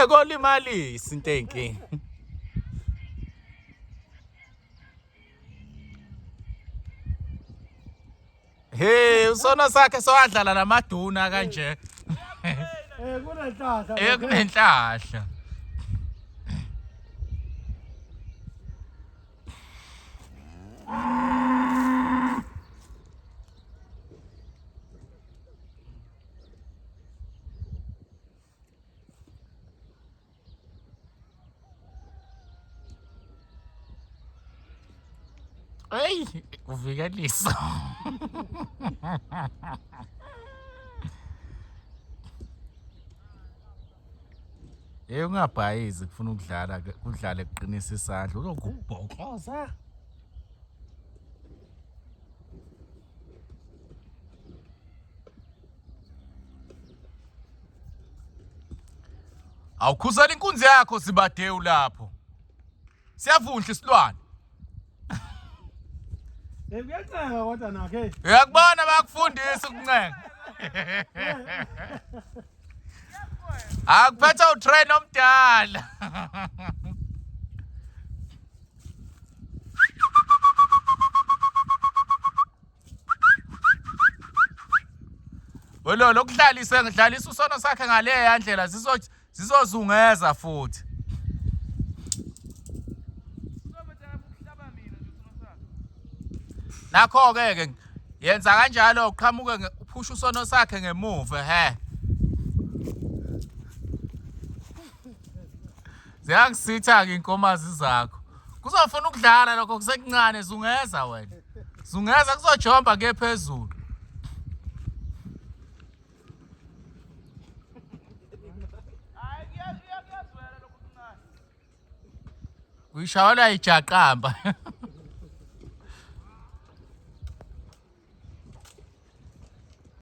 Kolimalisi into eyinkinga. Hey, usona sakhe sowadlala namaduna kanje. Kunenhlahla. Kunenhlahla. Hey, kuvikelisa. Ungabhayizi kufuna kudlale kuqinisa isandla uzokubhokoza. Awukhusela inkunzi yakho Sibadewu lapho. Siyavundla isilwane. Kuyanceka kodwa nakhe. Uyakubona bayakufundisa ukuncenga. Akuphethe utrain omdala. Welo ngidlalisa usono sakhe ngale yandlela zizozungeza futhi. Nakho ke yenza kanjalo uqhamuke uphusha usono sakhe ngemuva Ziyangisitha ke inkomazi zakho. Kuzofuna ukudlala lokho kusekuncane zungeza wena. Zungeza kuzojomba ke phezulu. Uyishawela ijaqamba.